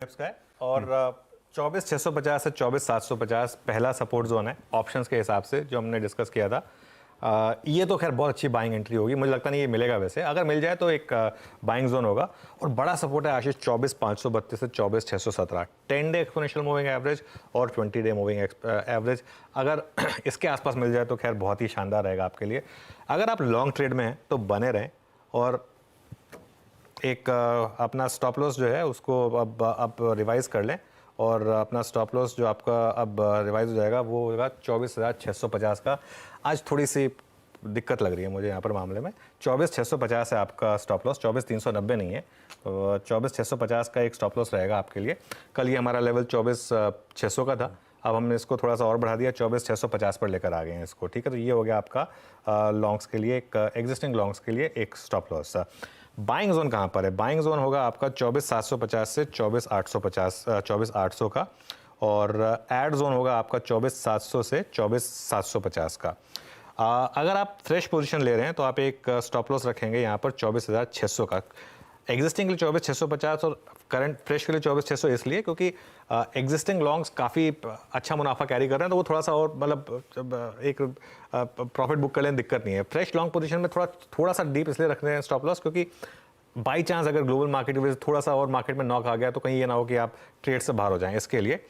का है और 24,650 से 24,750 पहला सपोर्ट जोन है ऑप्शंस के हिसाब से जो हमने डिस्कस किया था। ये तो खैर बहुत अच्छी बाइंग एंट्री होगी, मुझे लगता नहीं ये मिलेगा, वैसे अगर मिल जाए तो एक बाइंग जोन होगा। और बड़ा सपोर्ट है आशीष 24,532 से 24,617, 10 डे एक्सपोनेंशियल मूविंग एवरेज और 20 डे मूविंग एवरेज। अगर इसके आसपास मिल जाए तो खैर बहुत ही शानदार रहेगा आपके लिए। अगर आप लॉन्ग ट्रेड में हैं तो बने रहें और एक अपना स्टॉप लॉस जो है उसको अब आप रिवाइज कर लें और अपना स्टॉप लॉस जो आपका अब रिवाइज हो जाएगा वो होगा 24,650 का। आज थोड़ी सी दिक्कत लग रही है मुझे यहाँ पर मामले में। 24,650 है आपका स्टॉप लॉस, 24,390 नहीं है। 24,650 का एक स्टॉप लॉस रहेगा आपके लिए। कल ये हमारा लेवल 24,600 का था, अब हमने इसको थोड़ा सा और बढ़ा दिया, 24,650 पर लेकर आ गए हैं इसको। ठीक है, तो ये हो गया आपका लॉन्ग्स के लिए, एक एग्जिस्टिंग लॉन्ग्स के लिए एक स्टॉप लॉस। बाइंग जोन कहाँ पर है? बाइंग जोन होगा आपका 24,750 से 24,850, 24,800 का। और एड जोन होगा आपका 24,700 से 24,750 का। अगर आप फ्रेश पोजीशन ले रहे हैं तो आप एक स्टॉप लॉस रखेंगे यहाँ पर 24,600 का। एग्जिस्टिंग के लिए 24,650 और करंट फ्रेश के लिए 24,600 इसलिए क्योंकि एग्जिस्टिंग लॉन्ग्स काफ़ी अच्छा मुनाफा कैरी कर रहे हैं, तो वो थोड़ा सा और मतलब एक प्रॉफिट बुक कर लें, दिक्कत नहीं है। फ्रेश लॉन्ग पोजीशन में थोड़ा सा डीप इसलिए रख रहे हैं स्टॉप लॉस क्योंकि बाई चांस अगर ग्लोबल मार्केट की वजह से थोड़ा सा और मार्केट में नॉक आ गया तो कहीं ये ना हो कि आप ट्रेड से बाहर हो जाएं। इसके लिए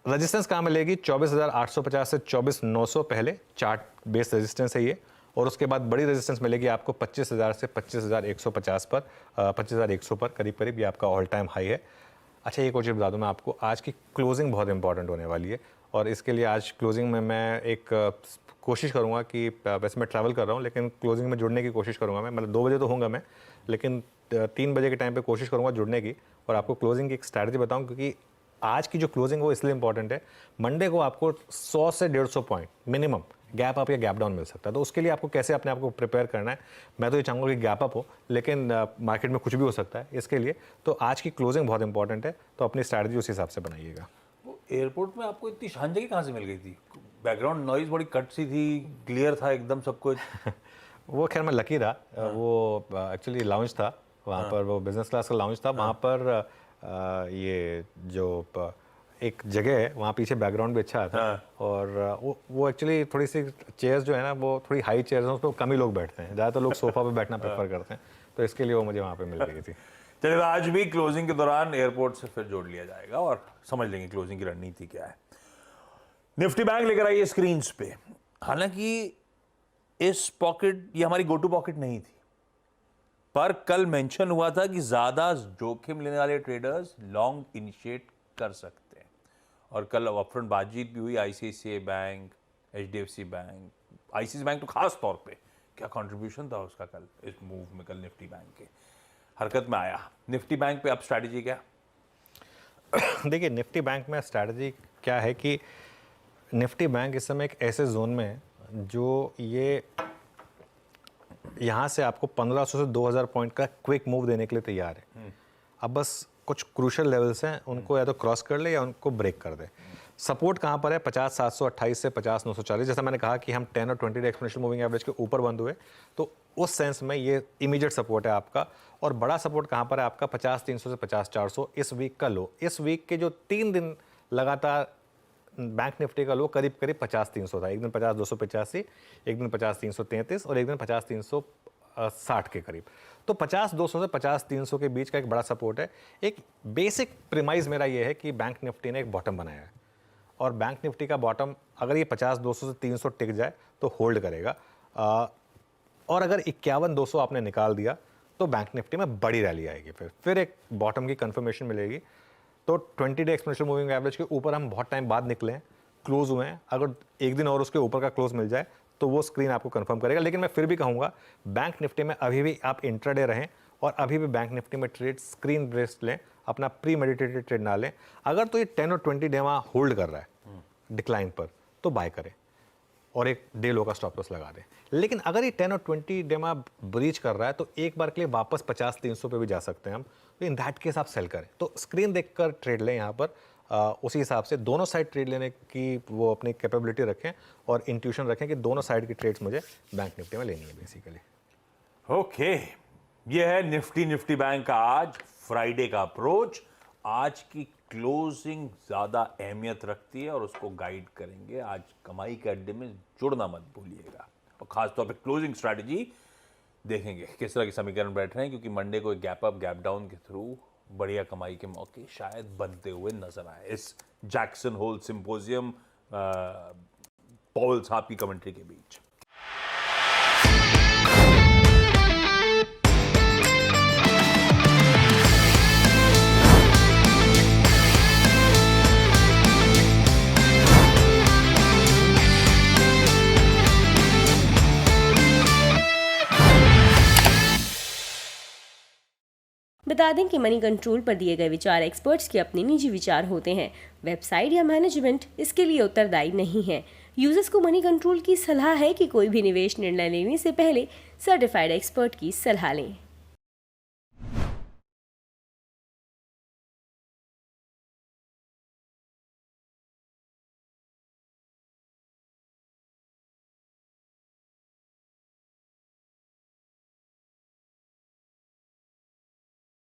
रेजिस्टेंस कहाँ मिलेगी? 24,850 से 24,900 पहले चार्ट बेस रेजिस्टेंस है ये, और उसके बाद बड़ी रेजिस्टेंस मिलेगी आपको 25,000 से 25,150 पर, 25,100 पर करीब करीब, ये आपका ऑल टाइम हाई है। अच्छा, एक और चीज़ बता दूं मैं आपको, आज की क्लोजिंग बहुत इंपॉर्टेंट होने वाली है और इसके लिए आज क्लोजिंग में मैं एक कोशिश करूंगा कि, वैसे मैं ट्रैवल कर रहा हूं लेकिन क्लोजिंग में जुड़ने की कोशिश करूंगा मैं, मतलब 2 बजे तो होऊंगा मैं, लेकिन 3 बजे के टाइम पे कोशिश करूंगा जुड़ने की और आपको क्लोजिंग की एक स्ट्रैटेजी बताऊं, क्योंकि आज की जो क्लोजिंग वो इसलिए इंपॉर्टेंट है। मंडे को आपको 100 से 150 पॉइंट मिनिमम गैप अप या गैप डाउन मिल सकता है, तो उसके लिए आपको कैसे अपने आप को प्रिपेयर करना है। मैं तो ये चाहूँगा कि गैप अप हो, लेकिन मार्केट में कुछ भी हो सकता है, इसके लिए तो आज की क्लोजिंग बहुत इंपॉर्टेंट है, तो अपनी स्ट्रैटेजी उस हिसाब से बनाइएगा। वो एयरपोर्ट में आपको इतनी शान जगह कहाँ से मिल गई थी? बैकग्राउंड नॉइज बड़ी कट सी थी, क्लियर था एकदम सब कुछ। वो खैर मैं लकी था, वो एक्चुअली लाउंज था वहाँ पर, वो बिजनेस क्लास का लाउंज था वहाँ पर। ये जो एक जगह है वहाँ पीछे बैकग्राउंड भी अच्छा था, और वो एक्चुअली थोड़ी सी चेयर्स जो है ना वो थोड़ी हाई चेयर्स हैं, उस पर कम ही लोग बैठते हैं, ज़्यादातर लोग सोफा पे बैठना प्रेफर करते हैं, तो इसके लिए वो मुझे वहाँ पे मिल गई थी। चलिए, आज भी क्लोजिंग के दौरान एयरपोर्ट से फिर जोड़ लिया जाएगा और समझ लेंगे क्लोजिंग की रणनीति क्या है। निफ्टी बैंक लेकर आइए स्क्रीन पे। हालांकि इस पॉकेट, ये हमारी गो टू पॉकेट नहीं थी, पर कल मेंशन हुआ था कि ज्यादा जोखिम लेने वाले ट्रेडर्स लॉन्ग इनिशिएट कर सकते हैं, और कल अपफ्रंट बातचीत भी हुई। ICICI bank, HDFC bank, ICICI bank तो खास तौर पे, क्या कंट्रीब्यूशन था उसका कल इस मूव में, कल निफ्टी बैंक के हरकत में आया। निफ्टी बैंक पे अब स्ट्रैटेजी क्या? देखिए, निफ्टी बैंक में स्ट्रैटेजी क्या है कि निफ्टी बैंक इस समय एक ऐसे जोन में है जो ये यहाँ से आपको 1,500 से 2,000 पॉइंट का क्विक मूव देने के लिए तैयार है। अब बस कुछ क्रूशल लेवल्स हैं, उनको या तो क्रॉस कर ले या उनको ब्रेक कर दे। सपोर्ट कहाँ पर है? 50,728 से 50,940। जैसा मैंने कहा कि हम 10 और 20 डे एक्सपोनेंशियल मूविंग एवरेज के ऊपर बंद हुए, तो उस सेंस में ये इमीडिएट सपोर्ट है आपका। और बड़ा सपोर्ट कहाँ पर है आपका? 50,300 से 50,400, इस वीक का लो। इस वीक के जो 3 दिन लगातार बैंक निफ्टी का लो करीब करीब 50,300 था। एक दिन 50,285, एक दिन 50,333 और एक दिन 50,360 के करीब। तो 50,200 से 50,300 के बीच का एक बड़ा सपोर्ट है। एक बेसिक प्रीमाइज मेरा ये है कि बैंक निफ्टी ने एक बॉटम बनाया है, और बैंक निफ्टी का बॉटम अगर ये 50,200 से 300 टिक जाए तो होल्ड करेगा, और अगर 51,200 आपने निकाल दिया तो बैंक निफ्टी में बड़ी रैली आएगी, फिर एक बॉटम की कंफर्मेशन मिलेगी। तो 20 डे एक्सपोनेंशियल मूविंग एवरेज के ऊपर हम बहुत टाइम बाद निकले हैं, क्लोज हुए हैं, अगर एक दिन और उसके ऊपर का क्लोज मिल जाए तो वो स्क्रीन आपको कंफर्म करेगा। लेकिन मैं फिर भी कहूँगा बैंक निफ्टी में अभी भी आप इंट्राडे रहें, और अभी भी बैंक निफ्टी में ट्रेड स्क्रीन बेस्ड लें, अपना प्री मेडिटेटेड ट्रेड ना लें। अगर तो ये 10 और 20 डे वहाँ होल्ड कर रहा है डिक्लाइन पर तो बाय करें और एक डे लो का स्टॉप लॉस लगा दें। लेकिन अगर ये 10 और 20 डे में ब्रीच कर रहा है तो एक बार के लिए वापस 50,300 पे भी जा सकते हैं हम, तो इन दैट केस आप सेल करें। तो स्क्रीन देखकर ट्रेड लें यहाँ पर, उसी हिसाब से दोनों साइड ट्रेड लेने की वो अपनी कैपेबिलिटी रखें और इंट्यूशन रखें कि दोनों साइड की ट्रेड्स मुझे बैंक निफ्टी में लेनी है बेसिकली। ओके, ये है निफ्टी बैंक का आज फ्राइडे का अप्रोच। आज की क्लोजिंग ज़्यादा अहमियत रखती है और उसको गाइड करेंगे। आज कमाई के अड्डे में जुड़ना मत भूलिएगा, और ख़ासतौर पे क्लोजिंग स्ट्रैटेजी देखेंगे किस तरह के समीकरण बैठ रहे हैं, क्योंकि मंडे को एक गैप अप गैप डाउन के थ्रू बढ़िया कमाई के मौके शायद बनते हुए नजर आए इस जैक्सन होल सिंपोजियम पॉल साहब की कमेंट्री के बीच। बता दें कि मनी कंट्रोल पर दिए गए विचार एक्सपर्ट्स के अपने निजी विचार होते हैं। वेबसाइट या मैनेजमेंट इसके लिए उत्तरदायी नहीं है। यूजर्स को मनी कंट्रोल की सलाह है कि कोई भी निवेश निर्णय लेने से पहले सर्टिफाइड एक्सपर्ट की सलाह लें।